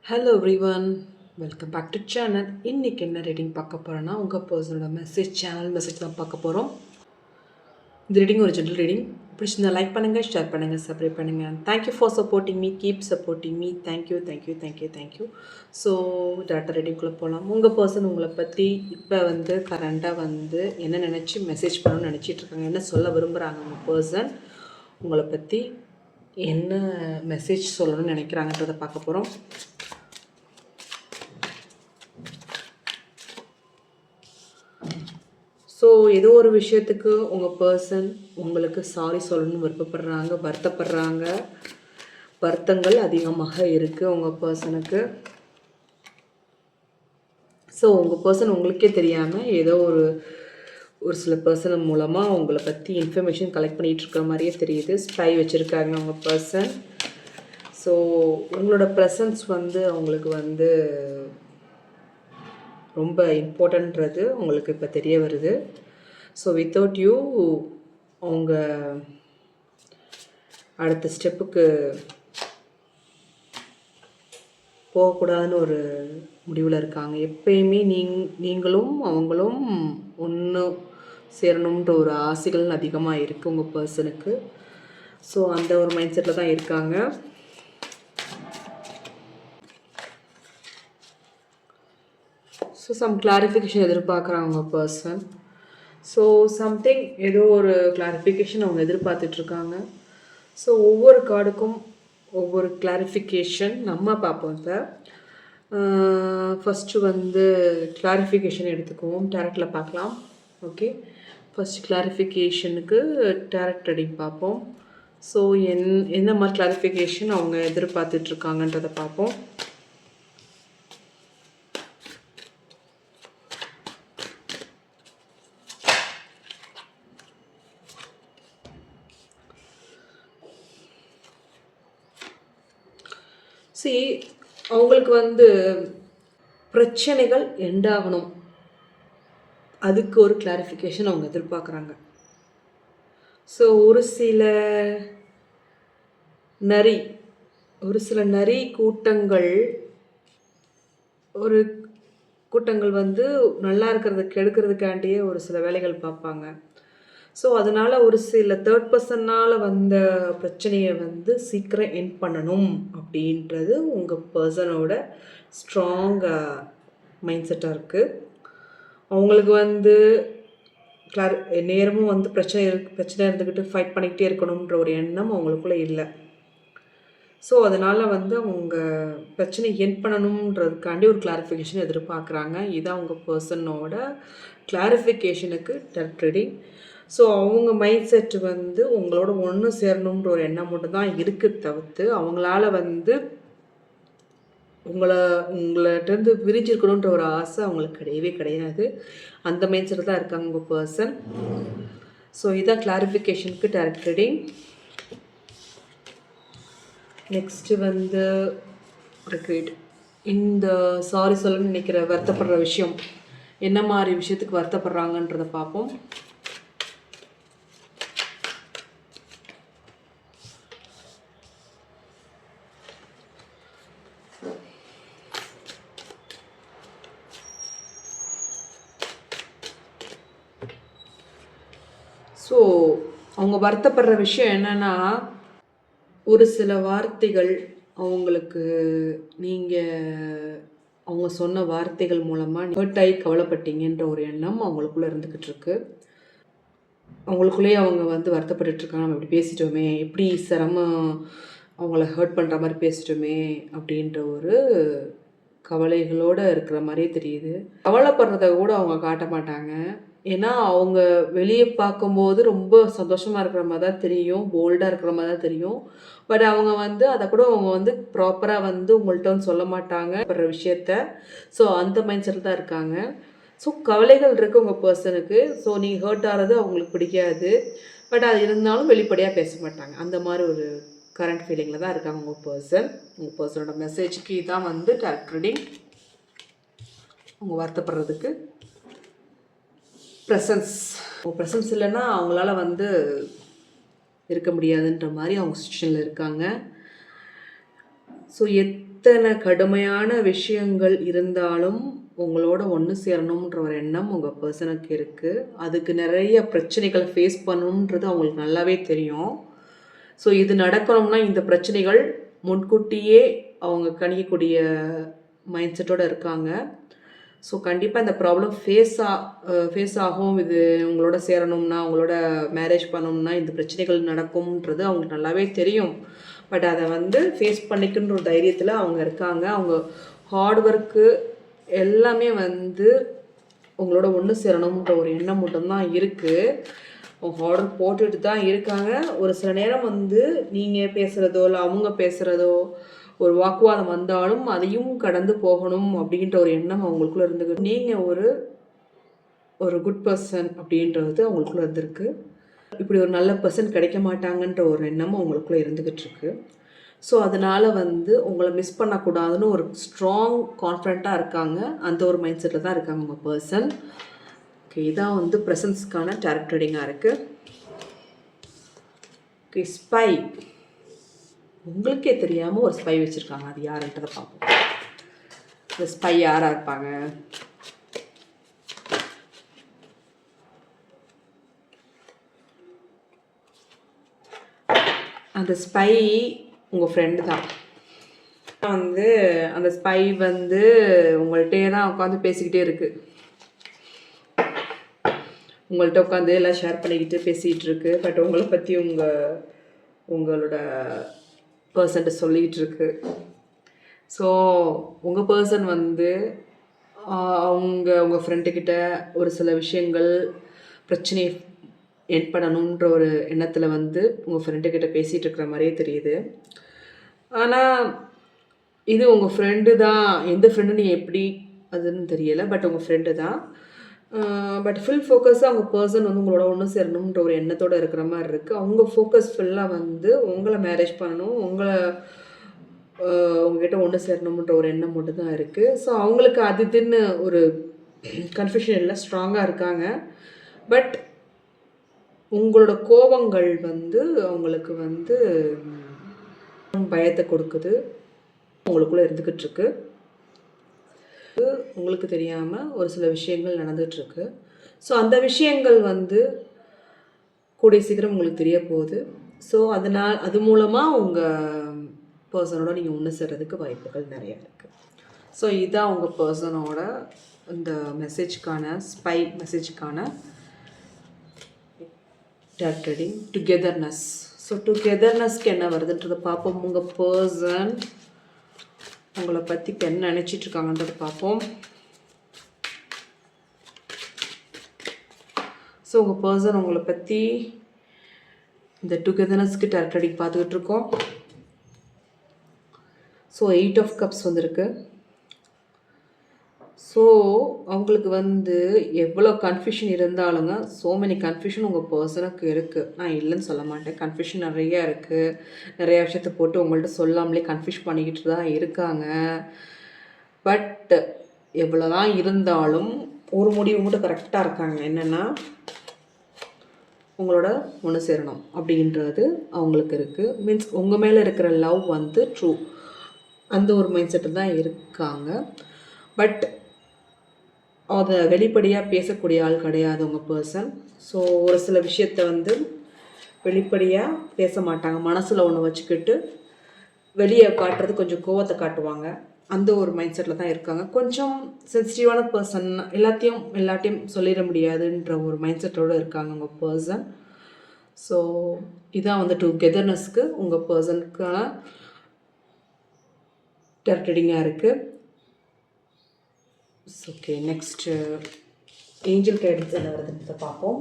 Hello everyone, welcome back to channel. இன்றைக்கி என்ன reading பார்க்க போகிறோன்னா உங்கள் பர்சனோட சேனல் மெசேஜ் தான் பார்க்க போகிறோம். இந்த ரீடிங் ஒரு ஜென்ரல் ரீடிங். பிடிச்சிருந்தா லைக் பண்ணுங்கள், ஷேர் பண்ணுங்கள், சப்ஸ்கிரைப் பண்ணுங்கள். Thank you for supporting me, keep supporting me. Thank you. So டேரக்டாக ரீடிங்குள்ளே போகலாம். உங்கள் பர்சன் உங்களை பற்றி இப்போ கரண்ட்டாக என்ன நினச்சி மெசேஜ் பண்ணணும்னு நினச்சிட்ருக்காங்க, என்ன சொல்ல விரும்புகிறாங்க உங்கள் பர்சன் உங்களை பற்றி என்ன மெசேஜ் சொல்லணும்னு நினைக்கிறாங்கன்றதை பார்க்க போகிறோம். ஸோ ஏதோ ஒரு விஷயத்துக்கு உங்கள் பர்சன் உங்களுக்கு சாரி சொல்லணும்னு விருப்பப்படுறாங்க, வருத்தப்படுறாங்க. வருத்தங்கள் அதிகமாக இருக்குது உங்கள் பர்சனுக்கு. ஸோ உங்கள் பர்சன் உங்களுக்கே தெரியாமல் ஏதோ ஒரு சில பர்சன் மூலமாக உங்களை பற்றி இன்ஃபர்மேஷன் கலெக்ட் பண்ணிகிட்டு இருக்கிற மாதிரியே தெரியுது. ஸ்பை வச்சுருக்காங்க உங்கள் பர்சன். ஸோ உங்களோட ப்ரெசன்ஸ் அவங்களுக்கு ரொம்ப இம்பார்ட்டன்றது உங்களுக்கு இப்போ தெரிய வருது. ஸோ வித்தவுட் யூ அவங்க அடுத்த ஸ்டெப்புக்கு போகக்கூடாதுன்னு ஒரு முடிவில் இருக்காங்க. எப்பயுமே நீங்களும் அவங்களும் ஒன்று சேரணுன்ற ஒரு ஆசைகள் அதிகமாக இருக்குது உங்கள் பர்சனுக்கு. ஸோ அந்த ஒரு மைண்ட் செட்டில் தான் இருக்காங்க. ஸோ சம் கிளாரிஃபிகேஷன் எதிர்பார்க்குறாங்க உங்கள் பர்சன். ஸோ சம்திங் ஏதோ ஒரு கிளாரிஃபிகேஷன் அவங்க எதிர்பார்த்துட்ருக்காங்க. ஸோ ஒவ்வொரு கார்டுக்கும் ஒவ்வொரு கிளாரிஃபிகேஷன் நம்ம பார்ப்போம். இப்போ ஃபஸ்ட்டு கிளாரிஃபிகேஷன் எடுத்துக்குவோம், டேரக்டில் பார்க்கலாம். ஓகே, ஃபஸ்ட் கிளாரிஃபிகேஷனுக்கு டேரக்ட் ரீடிங் பார்ப்போம். ஸோ என்ன மாதிரி கிளாரிஃபிகேஷன் அவங்க எதிர்பார்த்துட்ருக்காங்கன்றதை பார்ப்போம். அவங்களுக்கு பிரச்சனைகள் எண்டாகணும், அதுக்கு ஒரு கிளாரிஃபிகேஷன் அவங்க எதிர்பார்க்குறாங்க. ஸோ ஒரு சில நரி கூட்டங்கள் நல்லா இருக்கிறத கெடுக்கிறதுக்காண்டியே ஒரு சில வேலைகள் பார்ப்பாங்க. ஸோ அதனால் ஒரு சில தேர்ட் பர்சன்னால் வந்த பிரச்சனையை சீக்கிரம் எண்ட் பண்ணணும் அப்படின்றது உங்கள் பர்சனோட ஸ்ட்ராங் மைண்ட் செட்டாக இருக்குது. அவங்களுக்கு நேரமும் பிரச்சனை இருந்துக்கிட்டு ஃபைட் பண்ணிக்கிட்டே இருக்கணுன்ற ஒரு எண்ணம் அவங்களுக்குள்ளே இல்லை. ஸோ அதனால் அவங்க பிரச்சனை எண்ட் பண்ணணுன்றதுக்காண்டி ஒரு கிளாரிஃபிகேஷன் எதிர்பார்க்குறாங்க. இதுதான் உங்கள் பர்சனோட கிளாரிஃபிகேஷனுக்கு டேரக்ட் ரீடிங். ஸோ அவங்க மைண்ட் செட்டு உங்களோட ஒன்று சேரணுன்ற ஒரு எண்ணம் மட்டும் தான் இருக்குது தவிர்த்து அவங்களால உங்கள்கிட்டருந்து விரிஞ்சிருக்கணுன்ற ஒரு ஆசை அவங்களுக்கு கிடையவே கிடையாது. அந்த மைண்ட் செட்டில் தான் இருக்காங்க உங்கள் பர்சன். ஸோ இதுதான் கிளாரிஃபிகேஷனுக்கு டேரக்ட் ரீடிங். Next regret. இந்த சாரி சொல்லணும்னு நினைக்கிற வருத்தப்படுற விஷயம் என்ன மாதிரி விஷயத்துக்கு வருத்தப்படுறாங்கன்றதை பார்ப்போம். ஸோ அவங்க வருத்தப்படுற விஷயம் என்னென்னா, ஒரு சில வார்த்தைகள் அவங்களுக்கு அவங்க சொன்ன வார்த்தைகள் மூலமாக ஹர்ட் ஆகி கவலைப்பட்டீங்கன்ற ஒரு எண்ணம் அவங்களுக்குள்ளே இருந்துக்கிட்டு இருக்கு. அவங்களுக்குள்ளேயே அவங்க வருத்தப்பட்டுருக்காங்க, நம்ம இப்படி பேசிட்டோமே, எப்படி அவங்கள ஹர்ட் பண்ணுற மாதிரி பேசிட்டோமே அப்படின்ற ஒரு கவலைகளோடு இருக்கிற மாதிரியே தெரியுது. கவலைப்படுறத கூட அவங்க காட்ட மாட்டாங்க. ஏன்னா அவங்க வெளியே பார்க்கும்போது ரொம்ப சந்தோஷமாக இருக்கிற மாதிரி தான் தெரியும், போல்டாக இருக்கிற மாதிரி தான் தெரியும். பட் அவங்க அதை கூட அவங்க ப்ராப்பராக உங்கள்கிட்ட சொல்ல மாட்டாங்க படுற விஷயத்த. ஸோ அந்த மைண்ட் செட்டில் தான் இருக்காங்க. ஸோ கவலைகள் இருக்குது உங்கள் பர்சனுக்கு. ஸோ நீங்கள் ஹர்ட் ஆகிறது அவங்களுக்கு பிடிக்காது. பட் அது இருந்தாலும் வெளிப்படையாக பேச மாட்டாங்க. அந்த மாதிரி ஒரு கரண்ட் ஃபீலிங்கில் தான் இருக்காங்க உங்கள் பர்சனோட மெசேஜ்க்கு இதான் டேரக்ட் ரீடிங். அவங்க வருத்தப்படுறதுக்கு ப்ரெசன்ஸ் இல்லைன்னா அவங்களால இருக்க முடியாதுன்ற மாதிரி அவங்க சுச்சுவேஷனில் இருக்காங்க. ஸோ இத்தனை கடுமையான விஷயங்கள் இருந்தாலும் உங்களோட ஒன்று சேரணுன்ற ஒரு எண்ணம் உங்கள் பர்சனுக்கு இருக்குது. அதுக்கு நிறைய பிரச்சனைகளை ஃபேஸ் பண்ணணுன்றது அவங்களுக்கு நல்லாவே தெரியும். ஸோ இது நடக்கணும்னா இந்த பிரச்சனைகள் முன்கூட்டியே அவங்க கணிக்கக்கூடிய மைண்ட் செட்டோடு இருக்காங்க. ஸோ கண்டிப்பாக இந்த ப்ராப்ளம் ஃபேஸ் ஆகும். இது உங்களோட சேரணும்னா, உங்களோட மேரேஜ் பண்ணணும்னா இந்த பிரச்சனைகள் நடக்கும்ன்றது அவங்களுக்கு நல்லாவே தெரியும். பட் அதை வந்து ஃபேஸ் பண்ணிக்கின்ற ஒரு தைரியத்தில் அவங்க இருக்காங்க. அவங்க ஹார்ட் ஒர்க்கு எல்லாமே வந்து உங்களோட ஒன்று சேரணுன்ற ஒரு எண்ணம் மட்டும்தான் இருக்குது. அவங்க ஹார்ட் ஒர்க் போட்டுட்டு தான் இருக்காங்க. ஒரு சில நேரம் வந்து நீங்கள் பேசுகிறதோ இல்லை அவங்க பேசுகிறதோ ஒரு வாக்குவாதம் வந்தாலும் அதையும் கடந்து போகணும் அப்படின்ற ஒரு எண்ணம் அவங்களுக்குள்ளே இருந்துக்கு. நீங்கள் ஒரு குட் பர்சன் அப்படின்றது அவங்களுக்குள்ளே இருந்திருக்கு. இப்படி ஒரு நல்ல பர்சன் கிடைக்க மாட்டாங்கன்ற ஒரு எண்ணமும் அவங்களுக்குள்ளே இருந்துக்கிட்டு இருக்கு. ஸோ அதனால் வந்து உங்களை மிஸ் பண்ணக்கூடாதுன்னு ஒரு ஸ்ட்ராங் கான்ஃபிடண்ட்டாக இருக்காங்க. அந்த ஒரு மைண்ட் செட்டில் தான் இருக்காங்க உங்கள் பர்சன். ஓகே, இதான் வந்து ப்ரெசன்ஸ்க்கான டாரட் ரீடிங்காக இருக்குது. Okay, spy. உங்களுக்கே தெரியாமல் ஒரு ஸ்பை வச்சுருக்காங்க. அது யாருன்றதை பார்ப்போம். இந்த ஸ்பை யாராக இருப்பாங்க? அந்த ஸ்பை உங்கள் ஃப்ரெண்டு தான். வந்து அந்த ஸ்பை வந்து உங்கள்கிட்டே தான் உட்காந்து பேசிக்கிட்டே இருக்குது. உங்கள்கிட்ட உட்காந்து எல்லாம் ஷேர் பண்ணிக்கிட்டு பேசிகிட்டு இருக்கு. பட் உங்களை பற்றி உங்களோட பர்சன்ட்ட சொல்லிகிட்டு இருக்கு. ஸோ உங்கள் பர்சன் வந்து உங்கள் ஃப்ரெண்டுக்கிட்ட ஒரு சில விஷயங்கள் பிரச்சனை ஏற்படணுன்ற ஒரு எண்ணத்தில் வந்து உங்கள் ஃப்ரெண்டுக்கிட்ட பேசிகிட்டு இருக்கிற மாதிரியே தெரியுது. ஆனால் இது உங்கள் ஃப்ரெண்டு தான். எந்த ஃப்ரெண்டு நீங்கள் எப்படி அதுன்னு தெரியலை. பட் உங்கள் ஃப்ரெண்டு தான். பட் ஃபுல் ஃபோக்கஸாக அவங்க பர்சன் வந்து உங்களோட ஒன்று சேரணுன்ற ஒரு எண்ணத்தோடு இருக்கிற மாதிரி இருக்குது. அவங்க ஃபோக்கஸ் ஃபுல்லாக வந்து உங்களை மேரேஜ் பண்ணணும், உங்ககிட்ட ஒன்று சேரணுன்ற ஒரு எண்ணம் மட்டும் தான் இருக்குது. ஸோ அவங்களுக்கு அது இதுன்னு ஒரு கன்ஃபியூஷன் இல்லை, ஸ்ட்ராங்காக இருக்காங்க. பட் உங்களோட கோபங்கள் வந்து அவங்களுக்கு வந்து பயத்தை கொடுக்குது, உங்களுக்குள்ளே இருந்துக்கிட்டு இருக்கு. உங்களுக்கு தெரியாமல் ஒரு சில விஷயங்கள் நடந்துகிட்ருக்கு. ஸோ அந்த விஷயங்கள் வந்து கூடிய சீக்கிரம் உங்களுக்கு தெரிய போகுது. ஸோ அது மூலமாக உங்கள் பர்சனோட நீங்கள் ஒன்று சேர்றதுக்கு வாய்ப்புகள் நிறையா இருக்குது. ஸோ இதுதான் உங்கள் பர்சனோட இந்த ஸ்பை மெசேஜுக்கான டாரட் ரீடிங். டுகெதர்னஸ். ஸோ டுகெதர்னஸ்க்கு என்ன வருதுன்றதை பார்ப்போம். உங்கள் பர்சன் உங்களை பற்றி இப்போ என்ன நினச்சிட்ருக்காங்கன்றதை பார்ப்போம். ஸோ உங்கள் பர்சன் உங்களை பற்றி இந்த டுகெதர்னஸ்க்கு டாரட் ரீடிங் பார்த்துக்கிட்டு இருக்கோம். ஸோ 8 ஆஃப் கப்ஸ் வந்திருக்கு. ஸோ அவங்களுக்கு வந்து எவ்வளோ கன்ஃபியூஷன் இருந்தாலுங்க, ஸோ மெனி கன்ஃபியூஷன் உங்கள் பர்சனுக்கு இருக்குது. நான் இல்லைன்னு சொல்ல மாட்டேன். கன்ஃபியூஷன் நிறையா இருக்குது. நிறையா விஷயத்தை போட்டு உங்கள்கிட்ட சொல்லாமலே கன்ஃபியூஸ் பண்ணிக்கிட்டு தான் இருக்காங்க. பட் எவ்வளோ தான் இருந்தாலும் ஒரு முடிவு மட்டும் கரெக்டாக இருக்காங்க. என்னென்னா உங்களோட ஒன்று சேரணும் அப்படின்றது அவங்களுக்கு இருக்குது. மீன்ஸ் உங்கள் மேலே இருக்கிற லவ் வந்து ட்ரூ, அந்த ஒரு மைண்ட் செட்டு தான் இருக்காங்க. பட் அதை வெளிப்படையாக பேசக்கூடிய ஆள் கிடையாது உங்கள் பர்சன். ஸோ ஒரு சில விஷயத்தை வந்து வெளிப்படையாக பேச மாட்டாங்க. மனசில் ஒன்று வச்சுக்கிட்டு வெளியே காட்டுறது கொஞ்சம் கோவத்தை காட்டுவாங்க. அந்த ஒரு மைண்ட் செட்டில் தான் இருக்காங்க. கொஞ்சம் சென்சிட்டிவான பர்சன். எல்லாத்தையும் சொல்லிட முடியாதுன்ற ஒரு மைண்ட் செட்டோடு இருக்காங்க உங்கள் பர்சன். ஸோ இதான் வந்து டுகெதர்னஸ்க்கு உங்கள் பர்சனுக்கான டாரட் ரீடிங்காக இருக்குது. ஓகே, நெக்ஸ்ட்டு ஏஞ்சல் கைடன்ஸ் என்ன வருதுன்றதை பார்ப்போம்.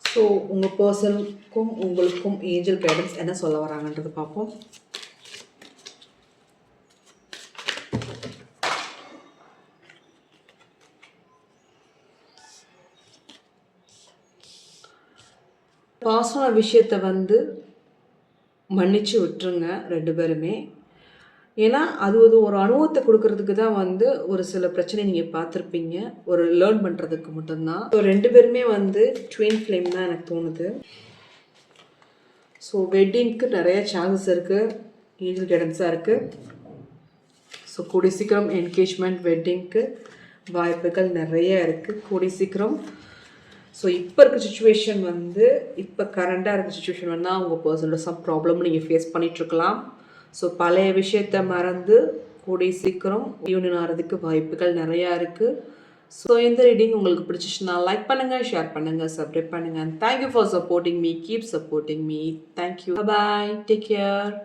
ஸோ உங்கள் பர்சனுக்கும் உங்களுக்கும் ஏஞ்சல் கைடன்ஸ் என்ன சொல்ல வராங்கன்றதை பார்ப்போம். பாசன விஷயத்தை வந்து மன்னிச்சு விட்டுருங்க 2 பேருமே. ஏன்னா அது ஒரு அனுபவத்தை கொடுக்கறதுக்கு தான் வந்து ஒரு சில பிரச்சனை நீங்கள் பார்த்துருப்பீங்க, ஒரு லேர்ன் பண்ணுறதுக்கு மட்டும்தான். ஸோ 2 பேருமே வந்து ட்வின் ஃப்ளேம் தான் எனக்கு தோணுது. ஸோ வெட்டிங்க்கு நிறைய சான்சஸ் இருக்குது, ஏஞ்சல் கைடன்ஸாக இருக்குது. ஸோ கூடிய சீக்கிரம் என்கேஜ்மெண்ட் வெட்டிங்க்கு வாய்ப்புகள் நிறைய இருக்குது கூடிய சீக்கிரம். ஸோ இப்போ இருக்க சுச்சுவேஷன் வந்து இப்போ கரண்டாக இருக்க சுச்சுவேஷன் வந்து உங்கள் பர்சனோட சம் ப்ராப்ளம் நீங்கள் ஃபேஸ் பண்ணிகிட்ருக்கலாம். ஸோ பழைய விஷயத்தை மறந்து கூடிய சீக்கிரம் யூனியன் ஆகிறதுக்கு வாய்ப்புகள் நிறையா இருக்குது. ஸோ இந்த ரீடிங் உங்களுக்கு பிடிச்சிச்சுன்னா லைக் பண்ணுங்கள், ஷேர் பண்ணுங்கள், சப்ஸ்கிரைப் பண்ணுங்கள். Thank you for supporting me. Keep supporting me. Thank you. Bye. Take care.